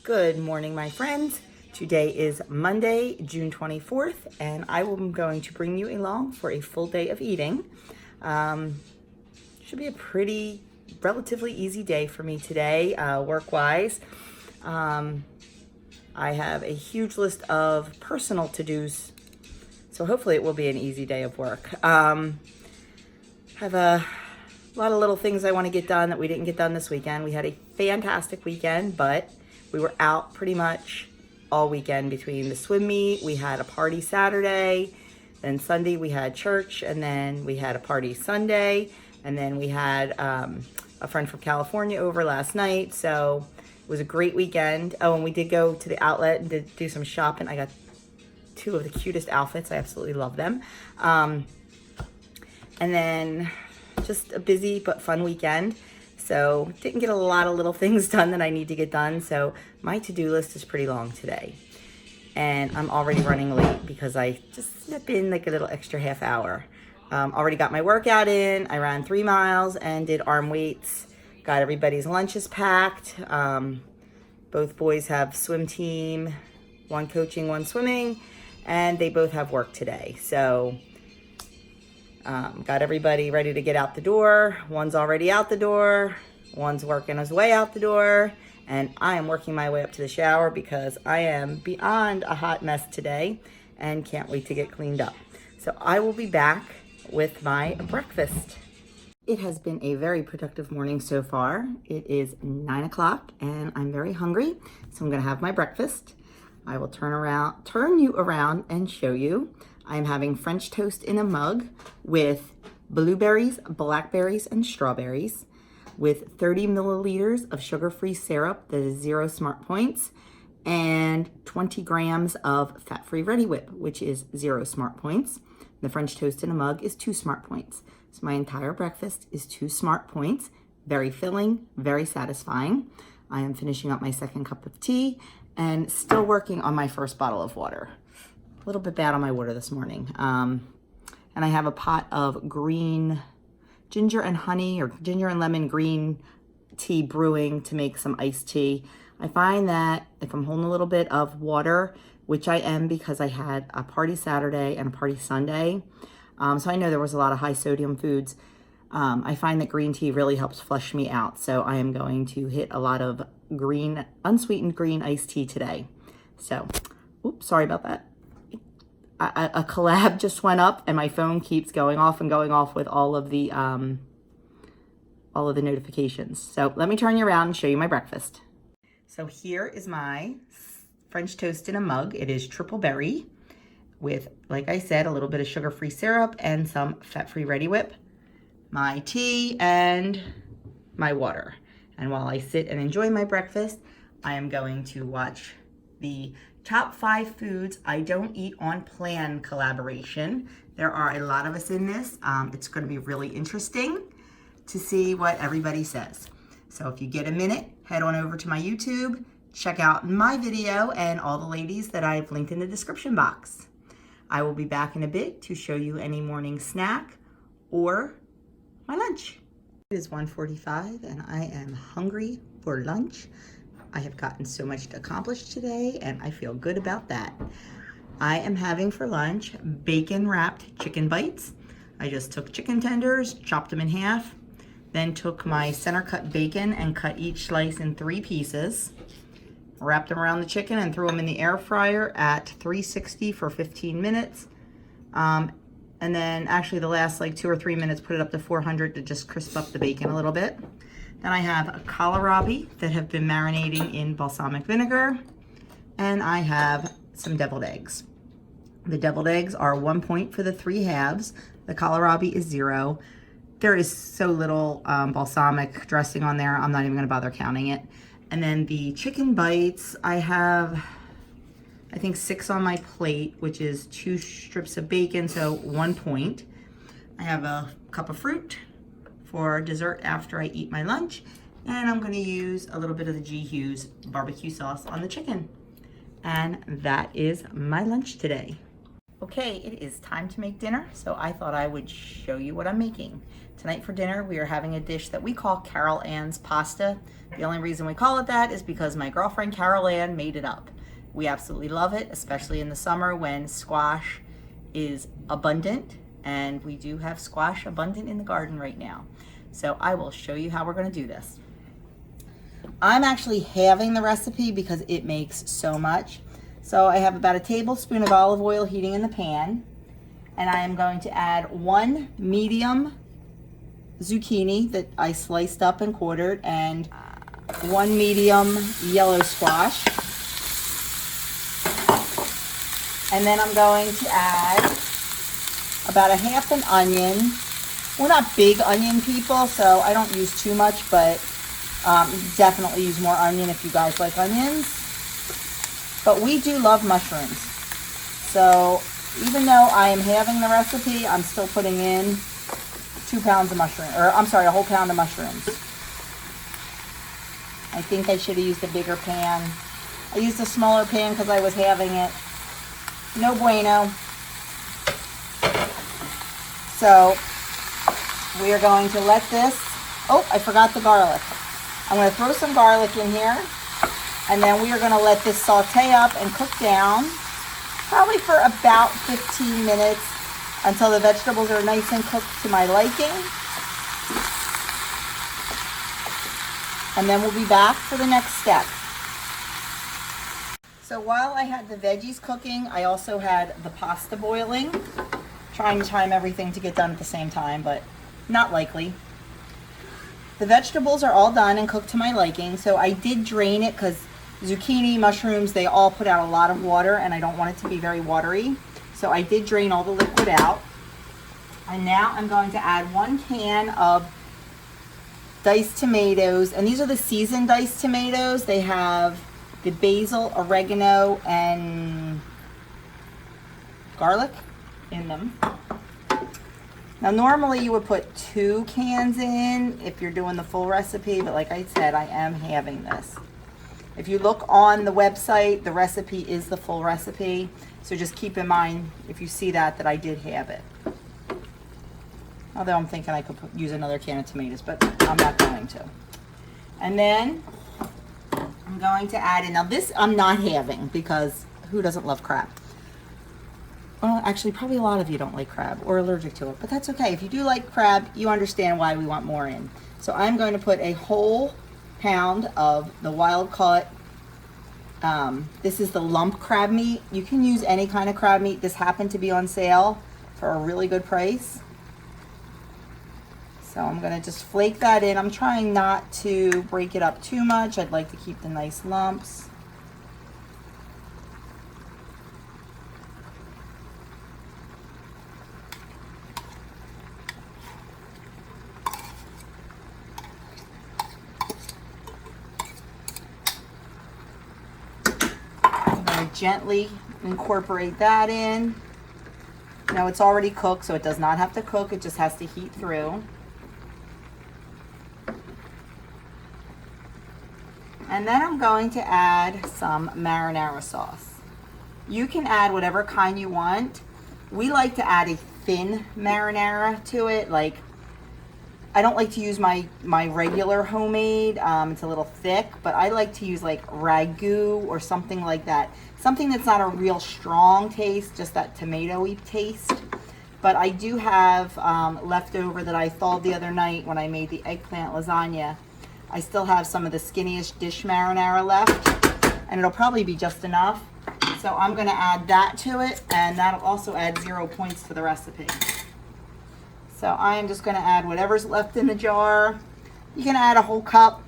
Good morning, my friends. Today is Monday, June 24th, and I am going to bring you along for a full day of eating. Should be a pretty, relatively easy day for me today, work-wise. I have a huge list of personal to-dos, so hopefully it will be an easy day of work. Have a lot of little things I want to get done that we didn't get done this weekend. We had a fantastic weekend, but we were out pretty much all weekend between the swim meet. We had a party Saturday, then Sunday we had church, and then we had a party Sunday, and then we had a friend from California over last night. So it was a great weekend. Oh, and we did go to the outlet and did do some shopping. I got two of the cutest outfits. I absolutely love them. And then just a busy but fun weekend. So didn't get a lot of little things done that I need to get done. So my to-do list is pretty long today. And I'm already running late because I just slipped in like a little extra half hour. Already got my workout in. I ran 3 miles and did arm weights. Got everybody's lunches packed. Both boys have swim team, one coaching, one swimming, and they both have work today. So got everybody ready to get out the door. One's already out the door. One's working his way out the door. And I am working my way up to the shower because I am beyond a hot mess today and can't wait to get cleaned up. So I will be back with my breakfast. It has been a very productive morning so far. It is 9 o'clock and I'm very hungry. So I'm gonna have my breakfast. I will turn you around and show you. I'm having French toast in a mug with blueberries, blackberries, and strawberries with 30 milliliters of sugar-free syrup that is 0 smart points and 20 grams of fat-free Reddi-wip, which is 0 smart points. The French toast in a mug is 2 smart points. So my entire breakfast is 2 smart points. Very filling, very satisfying. I am finishing up my second cup of tea and still working on my first bottle of water. A little bit bad on my water this morning. And I have a pot of green ginger and honey or ginger and lemon green tea brewing to make some iced tea. I find that if I'm holding a little bit of water, which I am because I had a party Saturday and a party Sunday, so I know there was a lot of high sodium foods, I find that green tea really helps flush me out. So I am going to hit a lot of green, unsweetened green iced tea today. So, oops, sorry about that. A collab just went up and my phone keeps going off with all of the notifications. So let me turn you around and show you my breakfast. So here is my French toast in a mug. It is triple berry with, like I said, a little bit of sugar-free syrup and some fat-free Reddi-wip, my tea, and my water. And while I sit and enjoy my breakfast, I am going to watch the Top 5 Foods I Don't Eat on Plan collaboration. There are a lot of us in this. It's going to be really interesting to see what everybody says. So if you get a minute, head on over to my YouTube, check out my video and all the ladies that I've linked in the description box. I will be back in a bit to show you any morning snack or my lunch. It is 1:45 and I am hungry for lunch. I have gotten so much accomplished today and I feel good about that. I am having for lunch bacon wrapped chicken bites. I just took chicken tenders, chopped them in half, then took my center cut bacon and cut each slice in 3 pieces, wrapped them around the chicken and threw them in the air fryer at 360 for 15 minutes. And then actually the last like 2 or 3 minutes, put it up to 400 to just crisp up the bacon a little bit. Then I have a kohlrabi that have been marinating in balsamic vinegar. And I have some deviled eggs. The deviled eggs are 1 point for the 3 halves. The kohlrabi is 0. There is so little balsamic dressing on there, I'm not even gonna bother counting it. And then the chicken bites, I have, I think 6 on my plate, which is 2 strips of bacon, so 1 point. I have a cup of fruit for dessert after I eat my lunch. And I'm gonna use a little bit of the G. Hughes barbecue sauce on the chicken. And that is my lunch today. Okay, it is time to make dinner, so I thought I would show you what I'm making. Tonight for dinner, we are having a dish that we call Carol Ann's pasta. The only reason we call it that is because my girlfriend Carol Ann made it up. We absolutely love it, especially in the summer when squash is abundant, and we do have squash abundant in the garden right now. So I will show you how we're going to do this. I'm actually halving the recipe because it makes so much. So I have about a tablespoon of olive oil heating in the pan, and I am going to add 1 medium zucchini that I sliced up and quartered, and 1 medium yellow squash. And then I'm going to add about a half an onion. We're not big onion people, so I don't use too much, but definitely use more onion if you guys like onions. But we do love mushrooms. So even though I am halving the recipe, I'm still putting in 2 pounds of mushroom, or I'm sorry, a whole pound of mushrooms. I think I should have used a bigger pan. I used a smaller pan because I was halving it. No bueno. So we are going to let this, oh, I forgot the garlic. I'm going to throw some garlic in here, and then we are going to let this saute up and cook down, probably for about 15 minutes until the vegetables are nice and cooked to my liking. And then we'll be back for the next step. So while I had the veggies cooking, I also had the pasta boiling. Trying to time everything to get done at the same time, but not likely. The vegetables are all done and cooked to my liking, so I did drain it because zucchini, mushrooms, they all put out a lot of water, and I don't want it to be very watery. So I did drain all the liquid out. And now I'm going to add 1 can of diced tomatoes, and these are the seasoned diced tomatoes. They have the basil, oregano, and garlic in them. Now normally you would put 2 cans in if you're doing the full recipe, but like I said, I am halving this. If you look on the website, the recipe is the full recipe, so just keep in mind if you see that I did halve it. Although I'm thinking I could use another can of tomatoes, but I'm not going to. And then I'm going to add in, now this I'm not halving because who doesn't love crab? Well, actually, probably a lot of you don't like crab or allergic to it, but that's okay. If you do like crab, you understand why we want more in. So I'm going to put a whole pound of the wild caught, this is the lump crab meat. You can use any kind of crab meat. This happened to be on sale for a really good price. So I'm going to just flake that in. I'm trying not to break it up too much. I'd like to keep the nice lumps. Gently incorporate that in. Now it's already cooked, so it does not have to cook, it just has to heat through. And then I'm going to add some marinara sauce. You can add whatever kind you want. We like to add a thin marinara to it. Like, I don't like to use my regular homemade. It's a little thick, but I like to use like ragu or something like that. Something that's not a real strong taste, just that tomato-y taste. But I do have leftover that I thawed the other night when I made the eggplant lasagna. I still have some of the skinniest dish marinara left, and it'll probably be just enough. So I'm going to add that to it, and that'll also add 0 points to the recipe. So I am just going to add whatever's left in the jar. You can add a whole cup,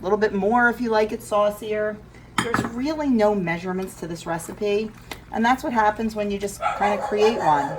a little bit more if you like it saucier. There's really no measurements to this recipe, and that's what happens when you just kind of create one.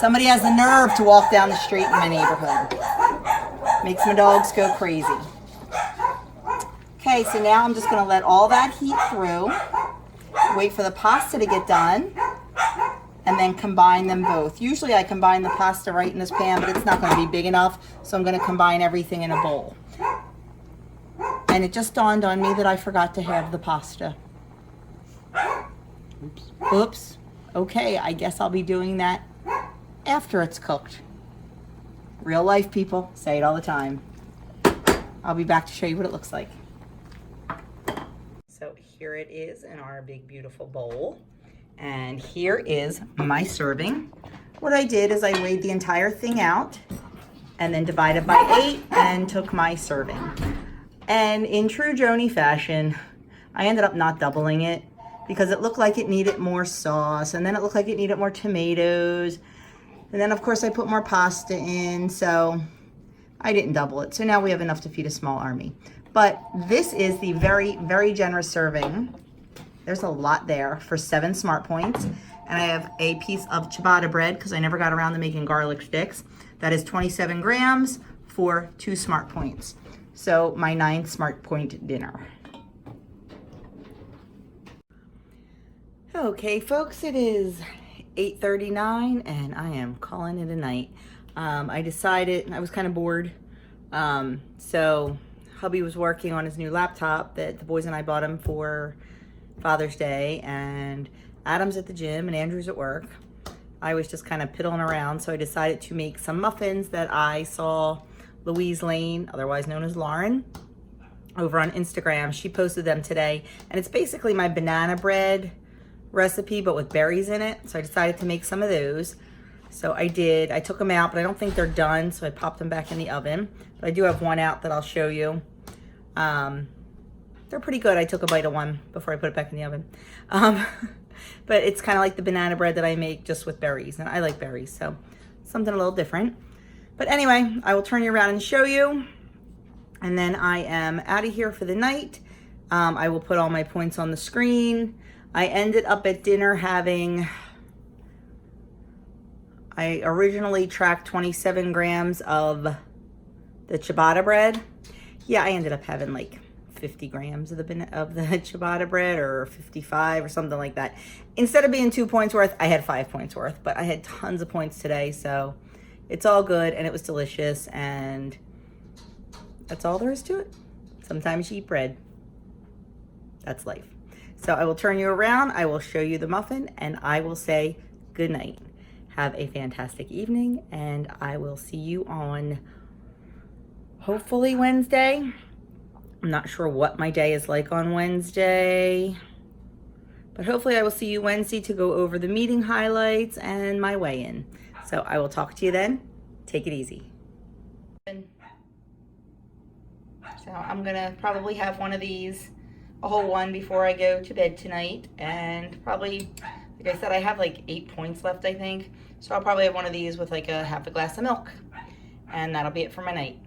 Somebody has the nerve to walk down the street in my neighborhood. Makes my dogs go crazy. Okay, so now I'm just going to let all that heat through, wait for the pasta to get done, and then combine them both. Usually I combine the pasta right in this pan, but it's not going to be big enough, so I'm going to combine everything in a bowl. And it just dawned on me that I forgot to have the pasta. Oops. Okay, I guess I'll be doing that after it's cooked. Real life, people. Say it all the time. I'll be back to show you what it looks like. So here it is in our big, beautiful bowl. And here is my serving. What I did is I weighed the entire thing out and then divided by 8 and took my serving. And in true Joni fashion, I ended up not doubling it because it looked like it needed more sauce, and then it looked like it needed more tomatoes. And then of course I put more pasta in, so I didn't double it. So now we have enough to feed a small army. But this is the very, very generous serving. There's a lot there for 7 smart points. And I have a piece of ciabatta bread because I never got around to making garlic sticks. That is 27 grams for 2 smart points. So my 9 smart point dinner. Okay, folks, it is 8:39 and I am calling it a night. I decided, I was kind of bored. So hubby was working on his new laptop that the boys and I bought him for Father's Day, and Adam's at the gym and Andrew's at work. I was just kind of piddling around, so I decided to make some muffins that I saw Louise Lane, otherwise known as Lauren, over on Instagram. She posted them today, and it's basically my banana bread recipe but with berries in it. So I decided to make some of those. So I did. I took them out, but I don't think they're done, so I popped them back in the oven. But I do have one out that I'll show you. They're pretty good. I took a bite of one before I put it back in the oven. But it's kind of like the banana bread that I make just with berries, and I like berries, so something a little different. But anyway, I will turn you around and show you, and then I am out of here for the night. I will put all my points on the screen. I ended up at dinner having, I originally tracked 27 grams of the ciabatta bread. Yeah, I ended up having like 50 grams of the ciabatta bread, or 55 or something like that. Instead of being 2 points worth, I had 5 points worth, but I had tons of points today, so it's all good, and it was delicious, and that's all there is to it. Sometimes you eat bread. That's life. So I will turn you around, I will show you the muffin, and I will say good night. Have a fantastic evening, and I will see you on hopefully Wednesday. I'm not sure what my day is like on Wednesday, but hopefully I will see you Wednesday to go over the meeting highlights and my weigh-in. So I will talk to you then. Take it easy. So I'm gonna probably have one of these, a whole one, before I go to bed tonight. And probably, like I said, I have like 8 points left, I think. So I'll probably have one of these with like a half a glass of milk. And that'll be it for my night.